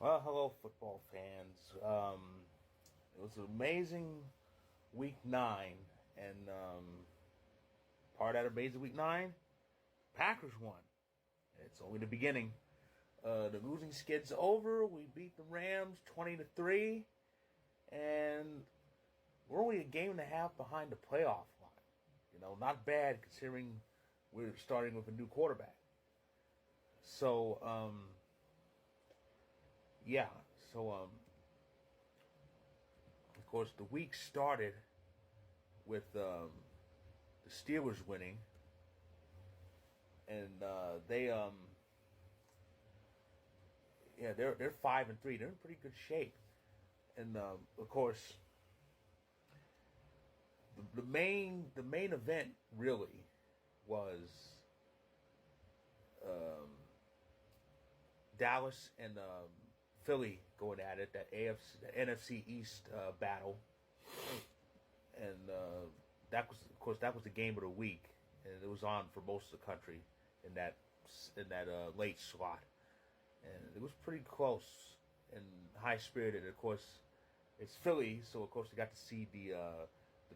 Well, hello, football fans. It was an amazing week 9, and part of that amazing week 9, Packers won. It's only the beginning. The losing skid's over. We beat the Rams 20-3, and we're only a game and a half behind the playoff line. Not bad considering we're starting with a new quarterback. So, yeah. So, of course, the week started with the Steelers winning, and they're 5-3. They're in pretty good shape, and of course, the main event really was um, Dallas and Philly going at it, that NFC East battle, and that was the game of the week, and it was on for most of the country in that late slot, and it was pretty close and high spirited. Of course, it's Philly, so of course you got to see the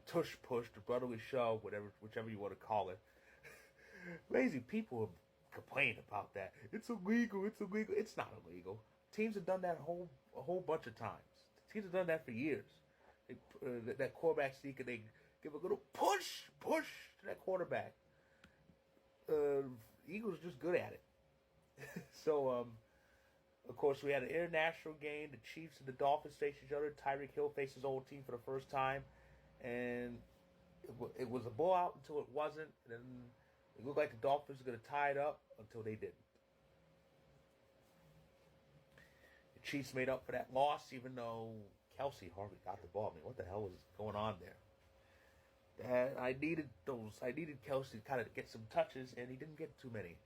tush push, the brotherly shove, whichever you want to call it. Lazy people have complained about that. It's illegal. It's illegal. It's not illegal. Teams have done that a whole bunch of times. Teams have done that for years. That quarterback sneak, and they give a little push to that quarterback. Eagles are just good at it. So, of course, we had an international game. The Chiefs and the Dolphins face each other. Tyreek Hill faced his old team for the first time, and it was a blowout until it wasn't. And then it looked like the Dolphins were going to tie it up until they didn't. The Chiefs made up for that loss, even though Kelsey hardly got the ball. I mean, what the hell was going on there? I needed Kelsey to kind of get some touches, and he didn't get too many.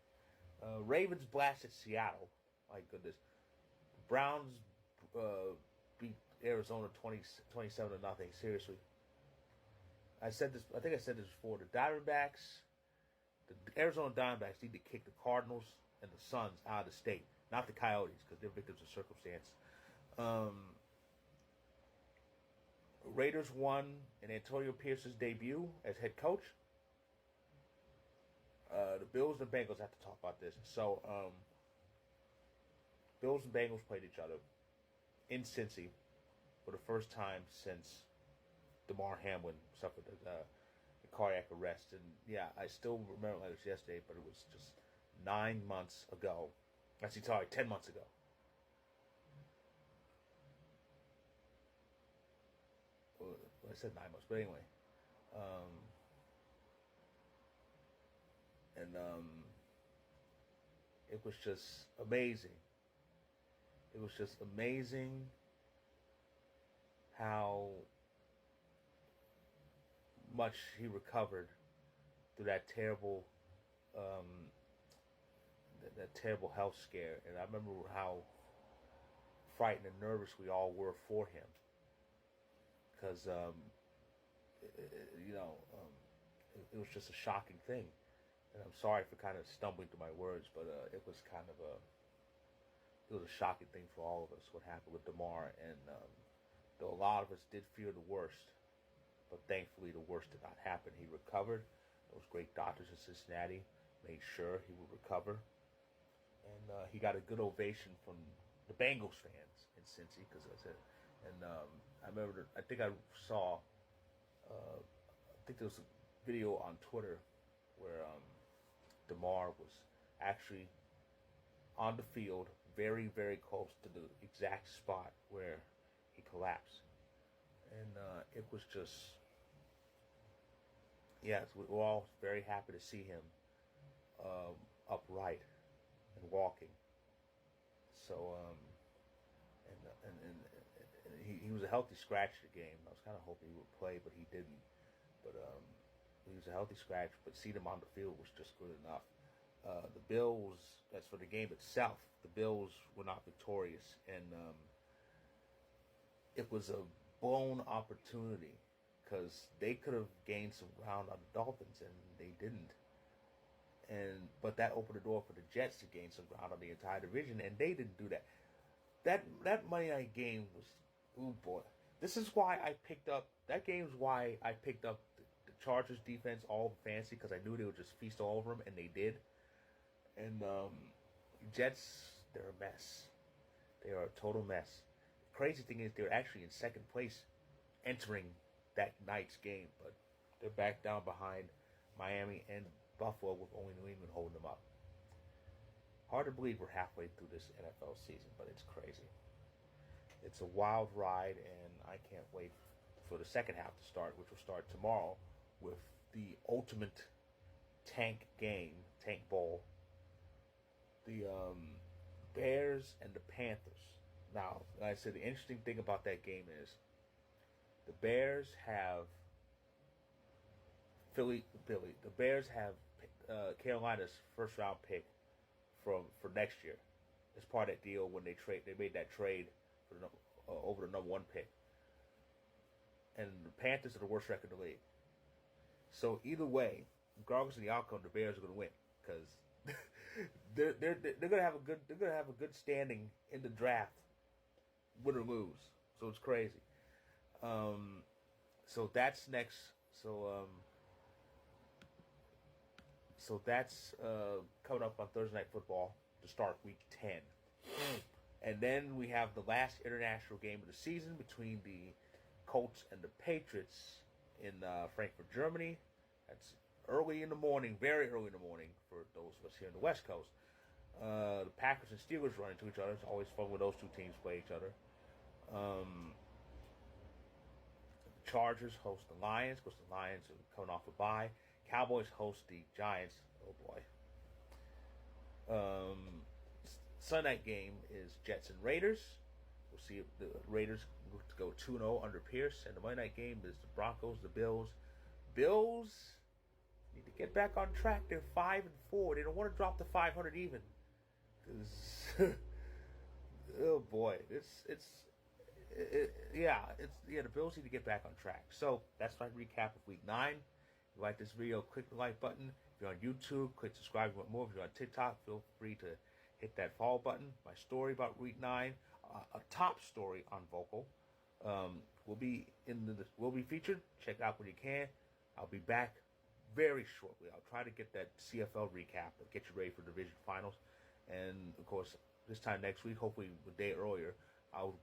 Ravens blasted Seattle. My goodness. Browns beat Arizona 27-0. Seriously. I think I said this before. The Arizona Diamondbacks need to kick the Cardinals and the Suns out of the state. Not the Coyotes, because they're victims of circumstance. Raiders won in Antonio Pierce's debut as head coach. The Bills and Bengals have to talk about this. So, Bills and Bengals played each other in Cincy for the first time since Damar Hamlin suffered a cardiac arrest. And yeah, I still remember like it was yesterday, but it was just 9 months ago. Actually, sorry, 10 months ago. Well, I said 9 months, but anyway. And it was just amazing. It was just amazing how much he recovered through that terrible that terrible health scare. And I remember how frightened and nervous we all were for him, because it was just a shocking thing. And I'm sorry for kind of stumbling through my words, but it was a shocking thing for all of us what happened with Damar. And though a lot of us did fear the worst, but thankfully the worst did not happen. He recovered. Those great doctors in Cincinnati made sure he would recover, and he got a good ovation from the Bengals fans in Cincy, because I said. And I remember, I think I saw, I think there was a video on Twitter where Damar was actually on the field, very, very close to the exact spot where he collapsed. And it was just, yes, we're all very happy to see him upright and walking. So, and he was a healthy scratch the game. I was kind of hoping he would play, but he didn't. But he was a healthy scratch, but seeing him on the field was just good enough. The Bills, as for the game itself, the Bills were not victorious, and it was a blown opportunity, because they could have gained some ground on the Dolphins, and they didn't. But that opened the door for the Jets to gain some ground on the entire division, and they didn't do that. that Monday night game was, oh boy. This is why I picked up that game's why I picked up the Chargers defense all fancy, because I knew they would just feast all over them, and they did. And Jets, they're a mess. They are a total mess. The crazy thing is they're actually in second place entering that night's game, but they're back down behind Miami and Buffalo with only New England holding them up. Hard to believe we're halfway through this NFL season, but it's crazy. It's a wild ride, and I can't wait for the second half to start, which will start tomorrow with the ultimate tank game, tank bowl. The Bears and the Panthers. Now, like I said, the interesting thing about that game is the Bears have the Bears have Carolina's first round pick for next year. It's part of that deal when they made that trade for over the number one pick. And the Panthers are the worst record in the league. So either way, regardless of the outcome, the Bears are going to win, because they're going to have a good standing in the draft, win or lose. So it's crazy. So that's next. So that's coming up on Thursday Night Football to start Week 10. And then we have the last international game of the season between the Colts and the Patriots in Frankfurt, Germany. That's early in the morning, very early in the morning for those of us here in the West Coast. The Packers and Steelers run into each other. It's always fun when those two teams play each other. The Chargers host the Lions, because the Lions are coming off a bye. Cowboys host the Giants. Oh boy. Sunday night game is Jets and Raiders. We'll see if the Raiders go 2-0 under Pierce. And the Monday night game is the Broncos, the Bills. Bills need to get back on track. They're 5-4. They don't want to drop to 500 even. Oh boy, the Bills need to get back on track. So that's my recap of Week 9. If you like this video, click the like button. If you're on YouTube, click subscribe if you want more. If you're on TikTok, feel free to hit that follow button. My story about Week 9, a top story on Vocal, will be featured. Check it out when you can. I'll be back very shortly. I'll try to get that CFL recap and get you ready for division finals. And of course, this time next week, hopefully a day earlier, I'll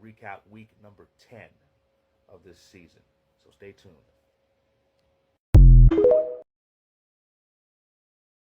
recap week number 10 of this season. So stay tuned.